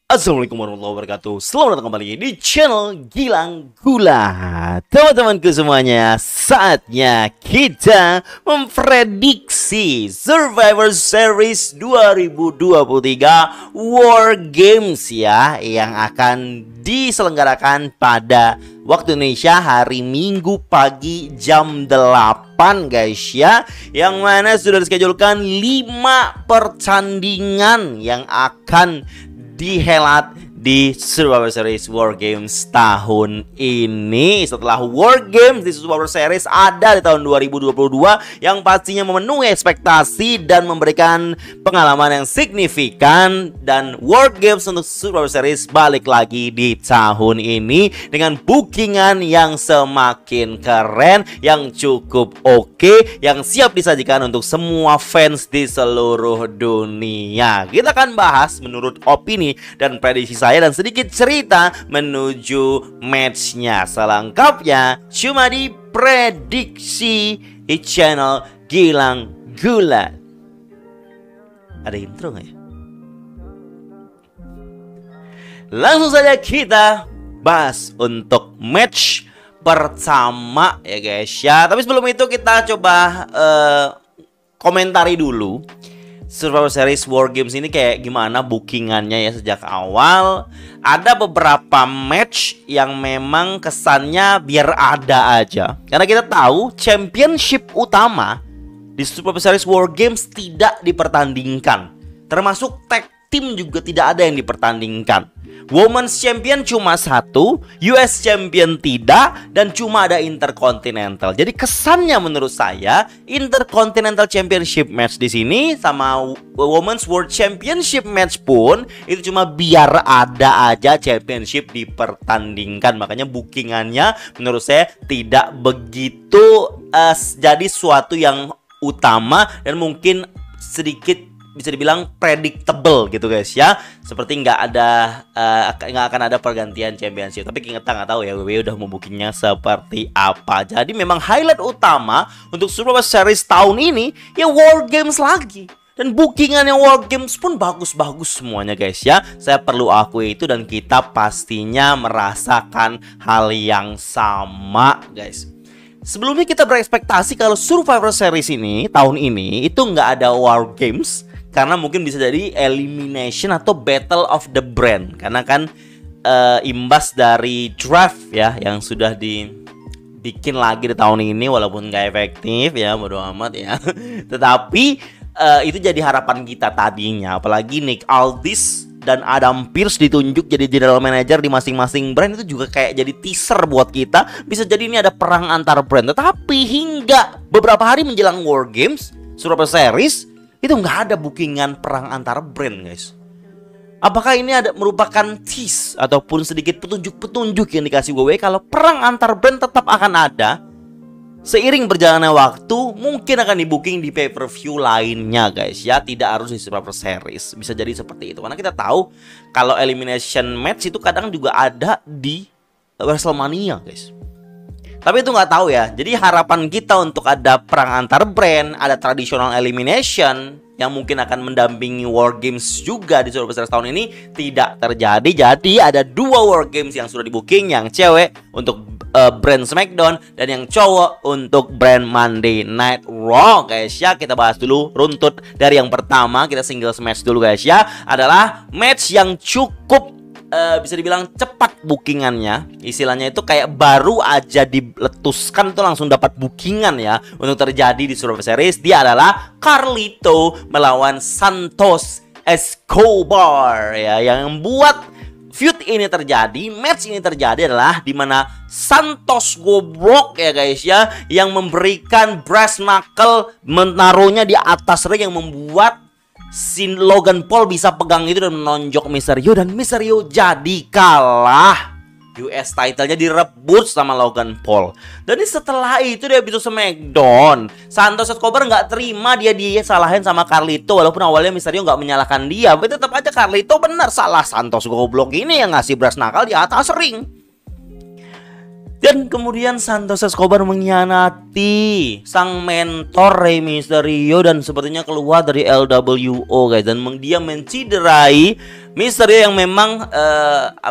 Assalamualaikum warahmatullahi wabarakatuh. Selamat datang kembali di channel Gilang Gula. Teman-temanku semuanya, saatnya kita memprediksi Survivor Series 2023 War Games ya, yang akan diselenggarakan pada waktu Indonesia hari Minggu pagi jam 8 guys ya. Yang mana sudah dischedulkan 5 pertandingan yang akan dihelat di Survivor Series War Games tahun ini. Setelah War Games di Survivor Series ada di tahun 2022 yang pastinya memenuhi ekspektasi dan memberikan pengalaman yang signifikan, dan War Games untuk Survivor Series balik lagi di tahun ini dengan bookingan yang semakin keren, yang cukup oke, yang siap disajikan untuk semua fans di seluruh dunia. Kita akan bahas menurut opini dan prediksi saya dan sedikit cerita menuju matchnya. Selengkapnya cuma di prediksi di channel Gilang Gula. Ada intro nggak ya? Langsung saja kita bahas untuk match pertama ya guys ya. Tapi sebelum itu kita coba komentari dulu Survivor Series War Games ini kayak gimana bookingannya ya sejak awal. Ada beberapa match yang memang kesannya biar ada aja, karena kita tahu championship utama di Survivor Series War Games tidak dipertandingkan, termasuk tag team juga tidak ada yang dipertandingkan. Women's Champion cuma satu, US Champion tidak, dan cuma ada Intercontinental. Jadi kesannya menurut saya Intercontinental Championship match di sini sama Women's World Championship match pun itu cuma biar ada aja championship dipertandingkan. Makanya bookingannya menurut saya tidak begitu jadi suatu yang utama dan mungkin sedikit bisa dibilang predictable gitu guys ya. Seperti nggak akan ada pergantian championship. Tapi kita nggak tahu ya WWE udah membookingnya seperti apa. Jadi memang highlight utama untuk Survivor Series tahun ini ya War Games lagi. Dan bookingannya War Games pun bagus-bagus semuanya guys ya. Saya perlu akui itu dan kita pastinya merasakan hal yang sama guys. Sebelumnya kita berekspektasi kalau Survivor Series ini tahun ini itu nggak ada War Games, karena mungkin bisa jadi elimination atau battle of the brand. Karena kan imbas dari draft ya yang sudah dibikin lagi di tahun ini, walaupun nggak efektif ya, bodo amat ya. Tetapi itu jadi harapan kita tadinya. Apalagi Nick Aldis dan Adam Pearce ditunjuk jadi general manager di masing-masing brand, itu juga kayak jadi teaser buat kita. Bisa jadi ini ada perang antar brand. Tetapi hingga beberapa hari menjelang War Games Survivor Series itu nggak ada bookingan perang antar brand guys. Apakah ini merupakan tease ataupun sedikit petunjuk-petunjuk yang dikasih WWE kalau perang antar brand tetap akan ada? Seiring berjalannya waktu mungkin akan di-booking di pay-per-view lainnya guys ya. Tidak harus di Survivor Series. Bisa jadi seperti itu. Karena kita tahu kalau elimination match itu kadang juga ada di WrestleMania guys. Tapi itu nggak tahu ya. Jadi harapan kita untuk ada perang antar brand, ada traditional elimination yang mungkin akan mendampingi War Games juga di Survivor Series tahun ini tidak terjadi. Jadi ada 2 War Games yang sudah di-booking, yang cewek untuk brand SmackDown dan yang cowok untuk brand Monday Night Raw guys ya. Kita bahas dulu runtut dari yang pertama. Kita singles match dulu guys ya. Adalah match yang cukup bisa dibilang cepat bookingannya. Istilahnya itu kayak baru aja diletuskan tuh langsung dapat bookingan ya untuk terjadi di Survivor Series. Dia adalah Carlito melawan Santos Escobar ya. Yang membuat feud ini terjadi, match ini terjadi adalah dimana Santos goblok ya guys ya, yang memberikan brass knuckle, menaruhnya di atas ring, yang membuat Logan Paul bisa pegang itu dan menonjok Mysterio, dan Mysterio jadi kalah. US title-nya direbut sama Logan Paul. Dan setelah itu dia bisa SmackDown. Santos Escobar nggak terima dia disalahin sama Carlito, walaupun awalnya Mysterio nggak menyalahkan dia, tapi tetap aja Carlito benar, salah Santos goblok ini yang ngasih brass knuckle di atas ring. Dan kemudian Santos Escobar mengkhianati sang mentor Rey Mysterio dan sepertinya keluar dari LWO guys. Dan dia menciderai Mysterio yang memang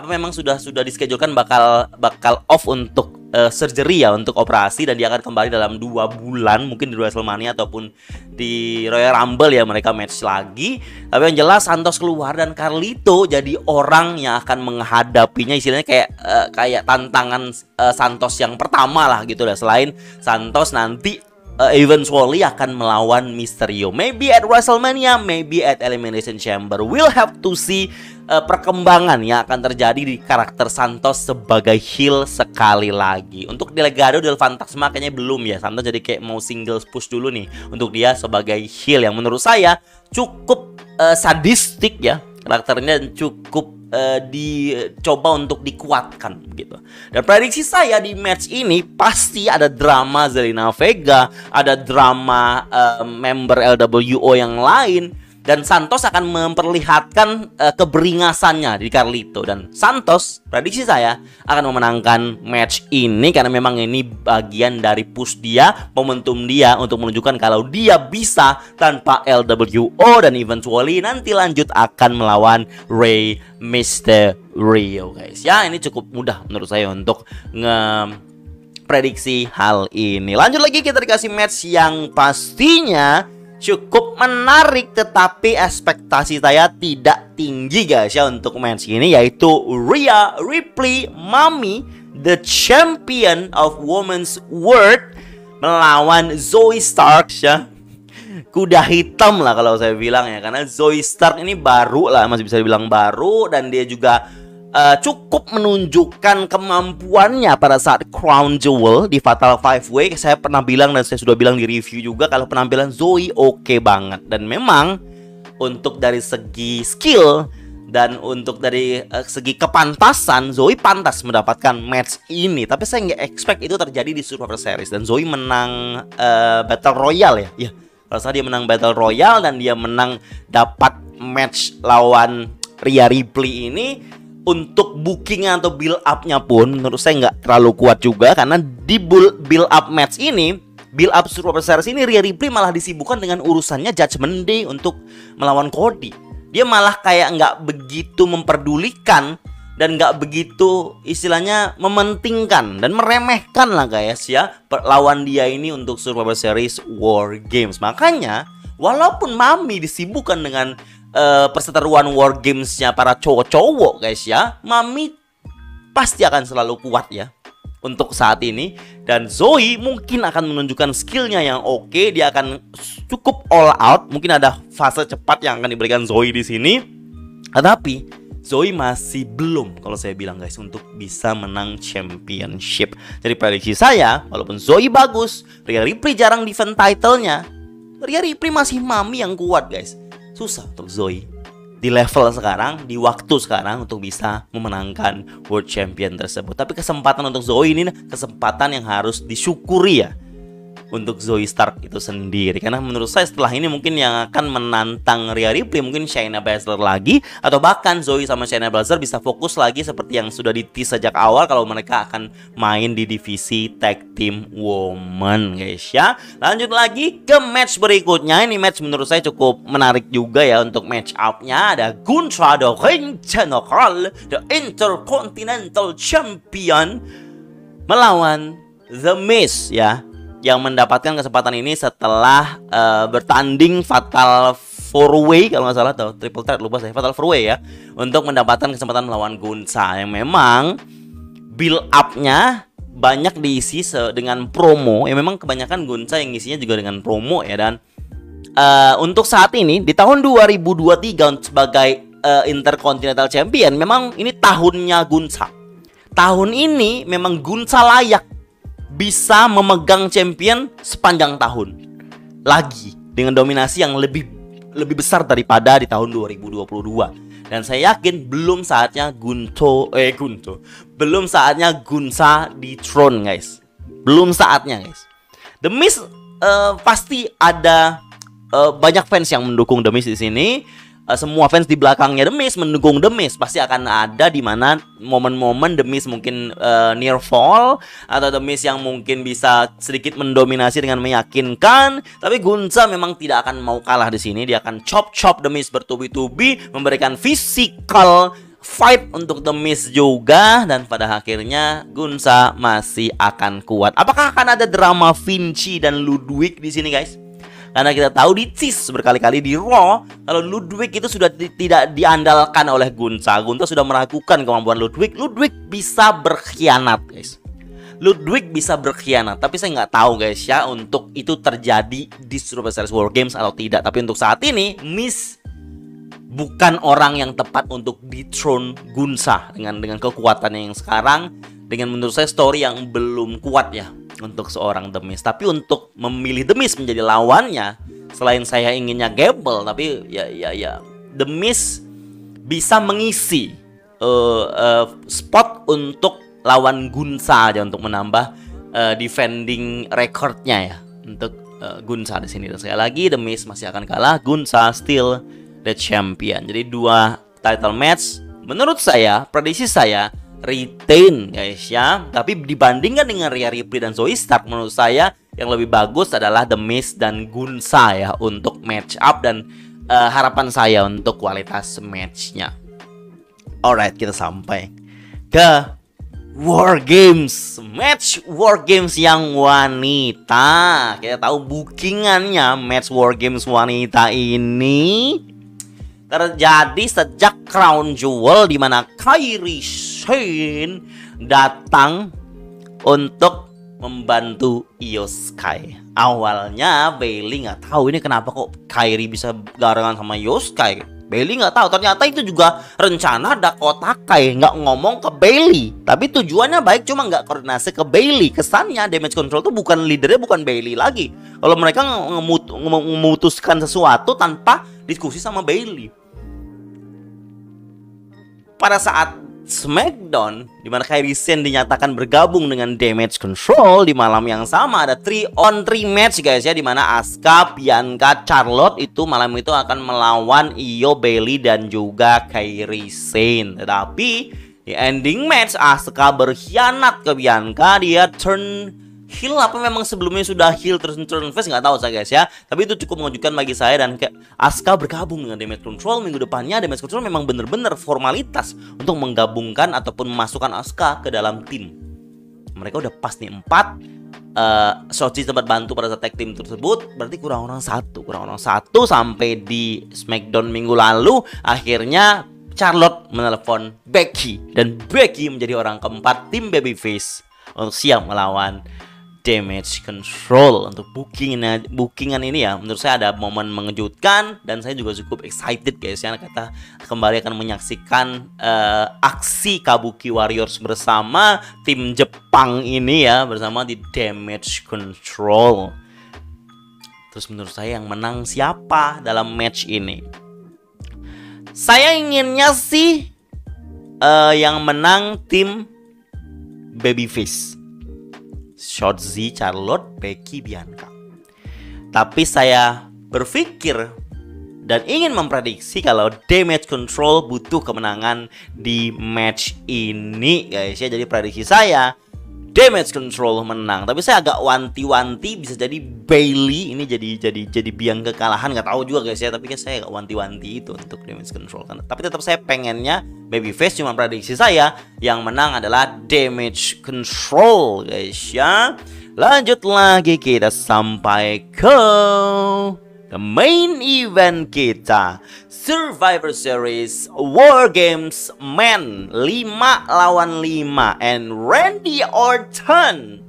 memang sudah dischedule bakal off untuk surgery ya, untuk operasi, dan dia akan kembali dalam 2 bulan mungkin di WrestleMania ataupun di Royal Rumble ya, mereka match lagi. Tapi yang jelas Santos keluar dan Carlito jadi orang yang akan menghadapinya, istilahnya kayak tantangan Santos yang pertama lah gitu lah. Selain Santos nanti eventually akan melawan Mysterio, maybe at WrestleMania, maybe at Elimination Chamber. We'll have to see perkembangan yang akan terjadi di karakter Santos sebagai heel sekali lagi. Untuk di Legado del Fantasma kayaknya belum ya, Santos jadi kayak mau singles push dulu nih untuk dia sebagai heel yang menurut saya cukup sadistik ya, karakternya cukup dicoba untuk dikuatkan gitu. Dan prediksi saya di match ini pasti ada drama Zelina Vega, ada drama member LWO yang lain, dan Santos akan memperlihatkan keberingasannya di Carlito. Dan Santos, prediksi saya, akan memenangkan match ini karena memang ini bagian dari push dia, momentum dia untuk menunjukkan kalau dia bisa tanpa LWO, dan eventually nanti lanjut akan melawan Rey Mysterio guys. Ya, ini cukup mudah menurut saya untuk prediksi hal ini. Lanjut lagi, kita dikasih match yang pastinya cukup menarik, tetapi ekspektasi saya tidak tinggi guys ya untuk match ini, yaitu Rhea Ripley Mami, the champion of Women's World, melawan Zoey Stark ya. Kuda hitam lah kalau saya bilang ya, karena Zoey Stark ini baru lah, masih bisa dibilang baru, dan dia juga cukup menunjukkan kemampuannya pada saat Crown Jewel di Fatal 5-Way. Saya pernah bilang dan saya sudah bilang di review juga kalau penampilan Zoey oke banget. Dan memang untuk dari segi skill dan untuk dari segi kepantasan, Zoey pantas mendapatkan match ini. Tapi saya nggak expect itu terjadi di Survivor Series. Dan Zoey menang Battle Royale ya. Kalau saya dia menang Battle Royale dan dia menang dapat match lawan Rhea Ripley ini. Untuk bookingnya atau build up-nya pun menurut saya nggak terlalu kuat juga, karena di build up match ini, build up Survivor Series ini, Rhea Ripley malah disibukkan dengan urusannya Judgment Day untuk melawan Cody. Dia malah kayak nggak begitu memperdulikan dan nggak begitu istilahnya mementingkan dan meremehkan lah guys ya lawan dia ini untuk Survivor Series War Games. Makanya walaupun Mami disibukkan dengan perseteruan War Games-nya para cowok-cowok guys ya, Mami pasti akan selalu kuat ya untuk saat ini. Dan Zoey mungkin akan menunjukkan skillnya yang oke, dia akan cukup all out. Mungkin ada fase cepat yang akan diberikan Zoey di sini, tetapi Zoey masih belum kalau saya bilang guys untuk bisa menang championship. Jadi prediksi saya, walaupun Zoey bagus, Rhea Ripley jarang defend title-nya, Rhea Ripley masih Mami yang kuat guys. Susah untuk Zoey di level sekarang, di waktu sekarang untuk bisa memenangkan World Champion tersebut. Tapi kesempatan untuk Zoey ini kesempatan yang harus disyukuri ya untuk Zoey Stark itu sendiri. Karena menurut saya setelah ini mungkin yang akan menantang Rhea Ripley mungkin Shayna Baszler lagi, atau bahkan Zoey sama Shayna Baszler bisa fokus lagi seperti yang sudah di-tease sejak awal kalau mereka akan main di divisi Tag Team Woman guys ya. Lanjut lagi ke match berikutnya. Ini match menurut saya cukup menarik juga ya untuk match up-nya. Ada Gunther the Ring General, the Intercontinental Champion, melawan The Miz ya, yang mendapatkan kesempatan ini setelah bertanding Fatal 4-Way kalau nggak salah, atau Triple Threat lupa saya, Fatal 4-Way ya, untuk mendapatkan kesempatan melawan Gunther yang memang build up-nya banyak diisi dengan promo. Ya memang kebanyakan Gunther yang isinya juga dengan promo ya. Dan untuk saat ini di tahun 2023 sebagai Intercontinental Champion, memang ini tahunnya Gunther. Tahun ini memang Gunther layak bisa memegang champion sepanjang tahun lagi dengan dominasi yang lebih besar daripada di tahun 2022. Dan saya yakin belum saatnya belum saatnya Gunther di throne guys. Belum saatnya guys. The Miz pasti ada banyak fans yang mendukung The Miz di sini. semua fans di belakangnya The Miz mendukung The Miz. Pasti akan ada di mana momen-momen The Miz mungkin near fall, atau The Miz yang mungkin bisa sedikit mendominasi dengan meyakinkan. Tapi Gunsa memang tidak akan mau kalah di sini. Dia akan chop The Miz bertubi-tubi, memberikan physical fight untuk The Miz juga, dan pada akhirnya Gunsa masih akan kuat. Apakah akan ada drama Vinci dan Ludwig di sini, guys? Karena kita tahu di Cheese berkali-kali di Raw, kalau Ludwig itu sudah tidak diandalkan oleh Gunsa. Gunsa sudah meragukan kemampuan Ludwig. Ludwig bisa berkhianat, guys. Ludwig bisa berkhianat. Tapi saya nggak tahu, guys, ya, untuk itu terjadi di Survivor Series War Games atau tidak. Tapi untuk saat ini, Miz bukan orang yang tepat untuk dethrone Gunsa dengan kekuatannya yang sekarang, dengan menurut saya story yang belum kuat ya untuk seorang The Miz. Tapi untuk memilih The Miz menjadi lawannya, selain saya inginnya Gable, tapi ya The Miz bisa mengisi spot untuk lawan Gunsa aja, untuk menambah defending recordnya ya untuk Gunsa di sini. Dan sekali lagi The Miz masih akan kalah, Gunsa still the champion. Jadi 2 title match menurut saya, prediksi saya retain, guys, ya. Tapi dibandingkan dengan Rhea Ripley dan Zoey Stark, menurut saya yang lebih bagus adalah The Miz dan Gunsa ya untuk match up dan harapan saya untuk kualitas matchnya. Alright, kita sampai ke War Games, match War Games yang wanita. Kita tahu bookingannya match War Games wanita ini terjadi sejak Crown Jewel, di mana Kairi Sane datang untuk membantu Io Sky. Awalnya Bayley nggak tahu ini kenapa kok Kairi bisa barengan sama Io Sky. Bayley nggak tahu, ternyata itu juga rencana Dakota Kai, nggak ngomong ke Bayley. Tapi tujuannya baik, cuma nggak koordinasi ke Bayley. Kesannya Damage Control itu bukan leadernya, bukan Bayley lagi. Kalau mereka memutuskan sesuatu tanpa diskusi sama Bayley. Pada saat SmackDown, di mana Kairi Sane dinyatakan bergabung dengan Damage Control, di malam yang sama ada 3-on-3 match, guys, ya, di mana Asuka, Bianca, Charlotte itu malam itu akan melawan Io, Bayley dan juga Kairi Sane. Tetapi di ending match Asuka berkhianat ke Bianca, dia turn heel, apa memang sebelumnya sudah heel terus turn face, nggak tahu saya, guys, ya. Tapi itu cukup mengejutkan bagi saya, dan kayak Asuka bergabung dengan Damage Control. Minggu depannya Damage Control memang benar-benar formalitas untuk menggabungkan ataupun memasukkan Asuka ke dalam tim. Mereka udah pas nih 4. Shotzi sempat bantu pada saat tag team tersebut, berarti kurang orang satu sampai di SmackDown minggu lalu. Akhirnya Charlotte menelepon Becky, dan Becky menjadi orang keempat tim babyface untuk siap melawan Damage Control. Untuk bookingan ini ya, menurut saya ada momen mengejutkan, dan saya juga cukup excited, guys, ya. Kita kembali akan menyaksikan aksi Kabuki Warriors bersama tim Jepang ini ya, bersama di Damage Control. Terus menurut saya yang menang siapa dalam match ini? Saya inginnya sih yang menang tim babyface, Shotzi, Charlotte, Becky, Bianca. Tapi saya berpikir dan ingin memprediksi kalau Damage Control butuh kemenangan di match ini, guys, ya. Jadi prediksi saya Damage Control menang. Tapi saya agak wanti-wanti, bisa jadi Bayley ini jadi biang kekalahan, nggak tahu juga, guys, ya. Tapi kan saya agak wanti-wanti itu untuk Damage Control kan. Tapi tetap saya pengennya babyface, cuma prediksi saya yang menang adalah Damage Control, guys, ya. Lanjut lagi, kita sampai ke the main event kita, Survivor Series War Games Men 5 lawan 5, and Randy Orton,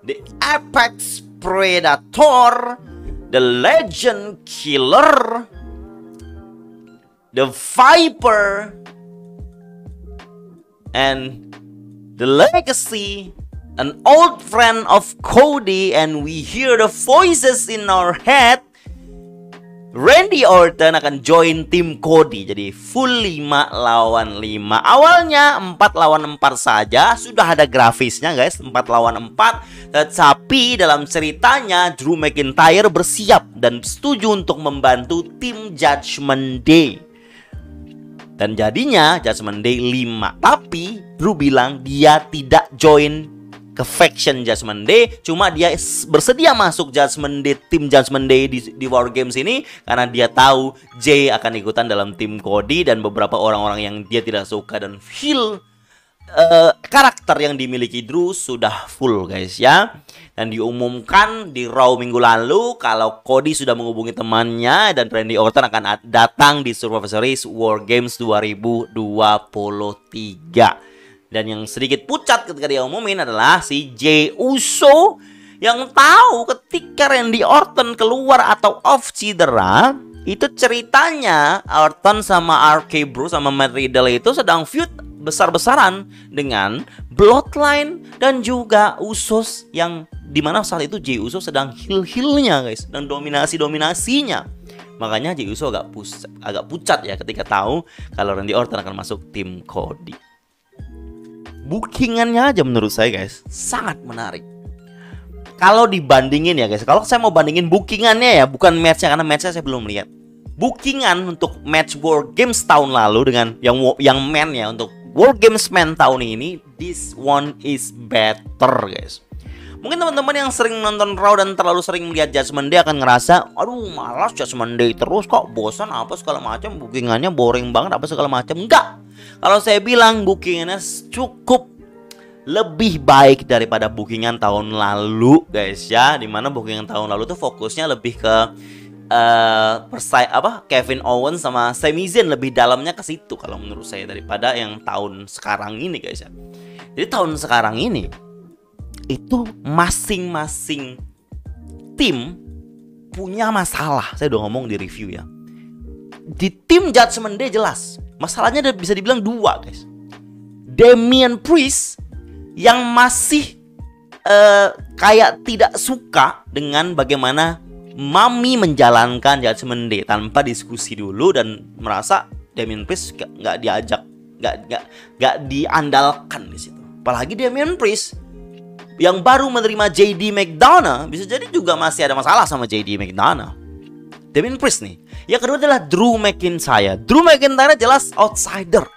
the Apex Predator, the Legend Killer, the Viper, and the Legacy, an old friend of Cody, and we hear the voices in our head, Randy Orton akan join tim Cody. Jadi full 5 lawan 5. Awalnya 4 lawan 4 saja. Sudah ada grafisnya guys, 4 lawan 4. Tetapi dalam ceritanya Drew McIntyre bersiap dan setuju untuk membantu tim Judgment Day. Dan jadinya Judgment Day 5. Tapi Drew bilang dia tidak join ke faction Judgment Day, cuma dia bersedia masuk Judgment Day, tim Judgment Day di War Games ini karena dia tahu Jay akan ikutan dalam tim Cody dan beberapa orang-orang yang dia tidak suka dan feel karakter yang dimiliki Drew sudah full guys ya. Dan diumumkan di Raw minggu lalu kalau Cody sudah menghubungi temannya dan Randy Orton akan datang di Survivor Series War Games 2023. Dan yang sedikit pucat ketika dia umumin adalah si Jey Uso yang tahu ketika Randy Orton keluar atau off cedera, itu ceritanya Orton sama RK Bro sama Matt Riddle itu sedang feud besar-besaran dengan Bloodline dan juga Usos, yang dimana saat itu Jey Uso sedang heel-heelnya guys dan dominasi-dominasinya. Makanya Jey Uso agak pucat ya ketika tahu kalau Randy Orton akan masuk tim Cody. Bookingannya aja menurut saya guys sangat menarik. Kalau dibandingin ya guys, kalau saya mau bandingin bookingannya ya, bukan matchnya karena matchnya saya belum lihat. Bookingan untuk match War Games tahun lalu dengan yang men ya, untuk War Games men tahun ini, this one is better guys. Mungkin teman-teman yang sering nonton Raw dan terlalu sering melihat Judgment Day akan ngerasa, aduh malas Judgment Day terus kok, bosan apa segala macam, bookingannya boring banget apa segala macam. Enggak. Kalau saya bilang bookingannya cukup lebih baik daripada bookingan tahun lalu guys ya, dimana bookingan tahun lalu tuh fokusnya lebih ke Kevin Owens sama Sami Zayn, lebih dalamnya ke situ kalau menurut saya daripada yang tahun sekarang ini guys ya. Jadi tahun sekarang ini itu masing-masing tim punya masalah. Saya udah ngomong di review ya. Di tim Judgment Day jelas masalahnya bisa dibilang dua guys. Damian Priest yang masih kayak tidak suka dengan bagaimana Mami menjalankan Judgment Day tanpa diskusi dulu, dan merasa Damian Priest nggak diandalkan di situ. Apalagi Damian Priest yang baru menerima JD McDonough, bisa jadi juga masih ada masalah sama JD McDonough. Damian Priest nih. Yang kedua adalah Drew McIntyre. Drew McIntyre jelas outsider.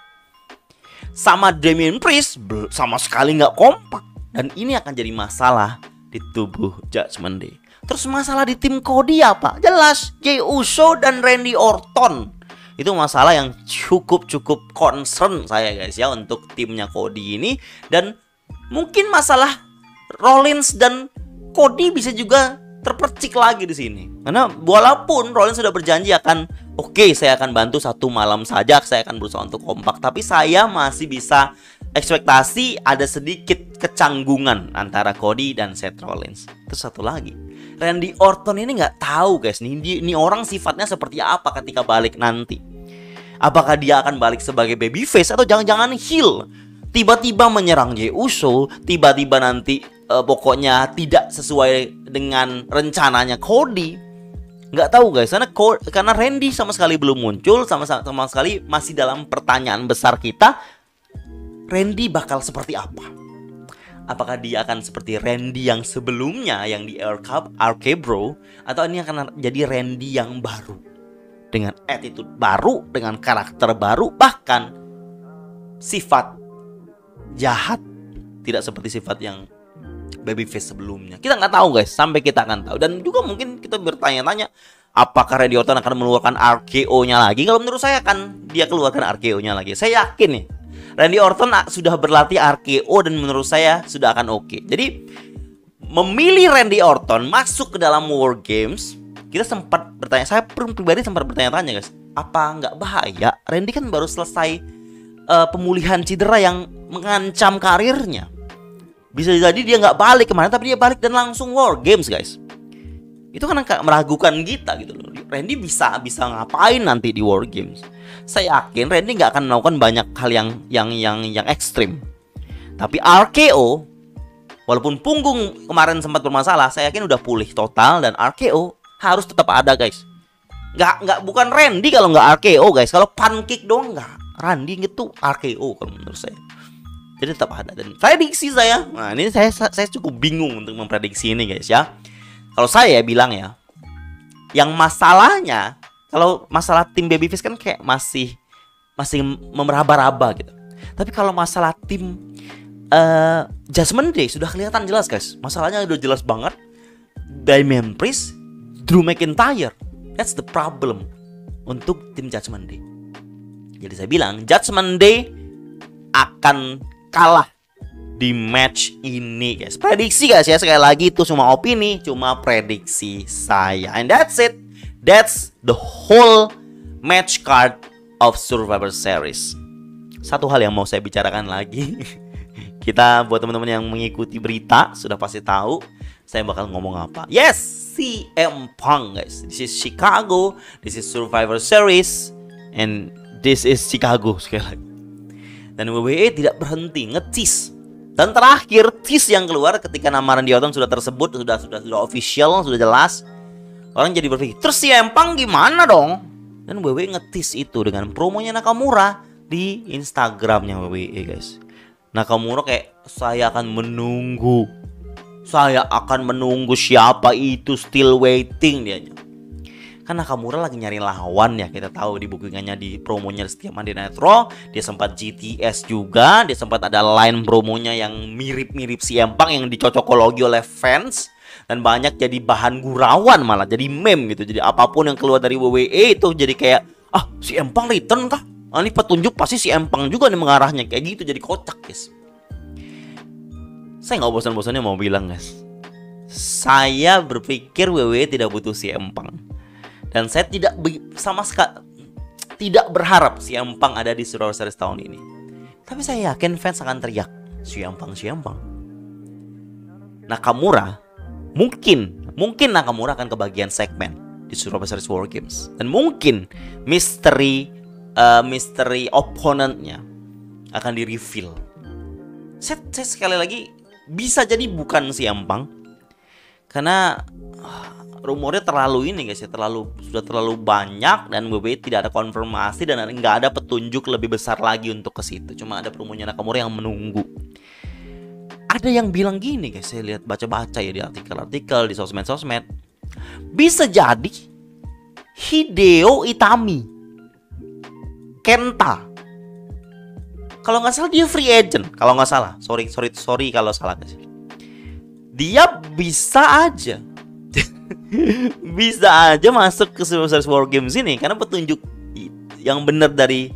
Sama Damian Priest sama sekali nggak kompak. Dan ini akan jadi masalah di tubuh Judgment Day. Terus masalah di tim Cody apa? Jelas Jey Uso dan Randy Orton. Itu masalah yang cukup concern saya guys ya untuk timnya Cody ini. Dan mungkin masalah Rollins dan Cody bisa juga terpercik lagi di sini. Karena walaupun Rollins sudah berjanji akan saya akan bantu satu malam saja, saya akan berusaha untuk kompak, tapi saya masih bisa ekspektasi ada sedikit kecanggungan antara Cody dan Seth Rollins. Terus satu lagi, Randy Orton ini nggak tahu guys, ini orang sifatnya seperti apa ketika balik nanti. Apakah dia akan balik sebagai babyface atau jangan-jangan heel? Tiba-tiba menyerang Jey Uso, tiba-tiba nanti pokoknya tidak sesuai dengan rencananya Cody. Nggak tahu guys, karena Randy sama sekali belum muncul, sama sekali masih dalam pertanyaan besar kita. Randy bakal seperti apa? Apakah dia akan seperti Randy yang sebelumnya yang di RK Bro, atau ini akan jadi Randy yang baru dengan attitude baru, dengan karakter baru, bahkan sifat jahat, tidak seperti sifat yang babyface sebelumnya. Kita nggak tahu guys, sampai kita akan tahu. Dan juga mungkin kita bertanya-tanya, apakah Randy Orton akan mengeluarkan RKO-nya lagi? Kalau menurut saya akan dia keluarkan RKO-nya lagi. Saya yakin nih, Randy Orton sudah berlatih RKO dan menurut saya sudah akan oke. Jadi memilih Randy Orton masuk ke dalam War Games, kita sempat bertanya, saya pribadi sempat bertanya-tanya guys, apa nggak bahaya? Randy kan baru selesai pemulihan cedera yang mengancam karirnya. Bisa jadi dia nggak balik kemarin, tapi dia balik dan langsung War Games guys. Itu kan meragukan kita gitu loh. Randy bisa ngapain nanti di War Games? Saya yakin Randy nggak akan melakukan banyak hal yang ekstrim. Tapi RKO, walaupun punggung kemarin sempat bermasalah, saya yakin udah pulih total dan RKO harus tetap ada guys. Nggak bukan Randy kalau nggak RKO guys. Kalau pancake doang nggak. Randy itu RKO kalau menurut saya. Jadi tetap ada. Dan prediksi saya, nah ini saya cukup bingung untuk memprediksi ini guys ya. Kalau saya bilang ya, yang masalahnya kalau masalah tim Babyface kan kayak masih memeraba-raba gitu. Tapi kalau masalah tim Judgment Day sudah kelihatan jelas guys. Masalahnya udah jelas banget. Damian Priest, Drew McIntyre. That's the problem untuk tim Judgment Day. Jadi saya bilang Judgment Day akan kalah di match ini guys. Prediksi guys ya, sekali lagi itu cuma opini, cuma prediksi saya. And that's it. That's the whole match card of Survivor Series. Satu hal yang mau saya bicarakan lagi. Kita buat teman-teman yang mengikuti berita sudah pasti tahu saya bakal ngomong apa. Yes, CM Punk guys. This is Chicago, this is Survivor Series, and this is Chicago sekali lagi. Dan WWE tidak berhenti nge-tease. Dan terakhir tease yang keluar ketika nama Randy Orton sudah tersebut, sudah official, sudah jelas. Orang jadi berpikir, terus CM Punk gimana dong? Dan WWE nge-tease itu dengan promonya Nakamura di Instagramnya WWE guys. Nakamura kayak, saya akan menunggu siapa itu, still waiting dia. Kan Nakamura lagi nyari lawan ya, kita tahu di bookingannya di promonya setiap Monday Night Raw. Dia sempat GTS juga, dia sempat ada line promonya yang mirip-mirip CM Punk yang dicocokologi oleh fans. Dan banyak jadi bahan gurauan, malah jadi meme gitu. Jadi apapun yang keluar dari WWE itu jadi kayak, CM Punk return kah? Ini petunjuk pasti CM Punk juga nih mengarahnya. Kayak gitu jadi kocak guys. Saya nggak bosan-bosannya mau bilang guys, saya berpikir WWE tidak butuh CM Punk. Dan saya sama sekali tidak berharap CM Punk ada di Survivor Series tahun ini. Tapi saya yakin fans akan teriak CM Punk. Nakamura mungkin Nakamura akan kebagian segmen di Survivor Series War Games. Dan mungkin mystery opponentnya akan di-reveal. Saya sekali lagi bisa jadi bukan CM Punk. Karena rumornya terlalu ini guys ya, sudah terlalu banyak dan WWE tidak ada konfirmasi dan nggak ada petunjuk lebih besar lagi untuk ke situ. Cuma ada promonya Nakamura yang menunggu. Ada yang bilang gini guys, saya lihat baca-baca ya di artikel-artikel di sosmed. Bisa jadi Hideo Itami, Kenta. Kalau nggak salah dia free agent. Kalau nggak salah, sorry kalau salah guys. Dia bisa aja masuk ke Survivor Series War Games ini karena petunjuk yang benar dari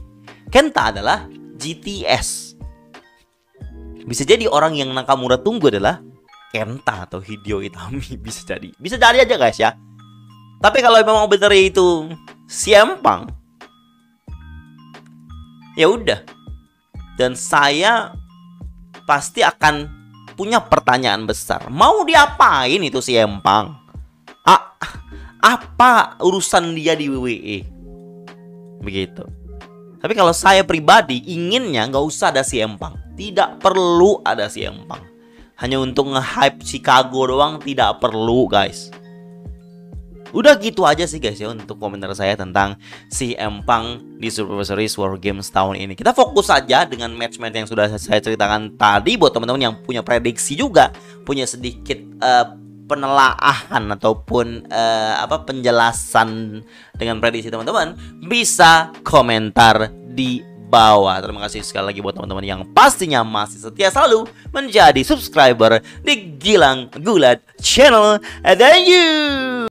Kenta adalah GTS. Bisa jadi orang yang Nakamura tunggu adalah Kenta atau Hideo Itami. Bisa jadi aja guys ya. Tapi kalau memang benar itu CM Punk, ya udah. Dan saya pasti akan punya pertanyaan besar. Mau diapain itu CM Punk? Apa urusan dia di WWE? Begitu. Tapi kalau saya pribadi inginnya nggak usah ada CM Punk. Tidak perlu ada CM Punk. Hanya untuk nge-hype Chicago doang tidak perlu guys. Udah gitu aja sih guys ya untuk komentar saya tentang CM Punk di Survivor Series War Games tahun ini. Kita fokus saja dengan match-match yang sudah saya ceritakan tadi. Buat teman-teman yang punya prediksi juga, punya sedikit penelaahan ataupun penjelasan dengan prediksi teman-teman, bisa komentar di bawah. Terima kasih sekali lagi buat teman-teman yang pastinya masih setia selalu menjadi subscriber di Gilang Gulat Channel. Thank you.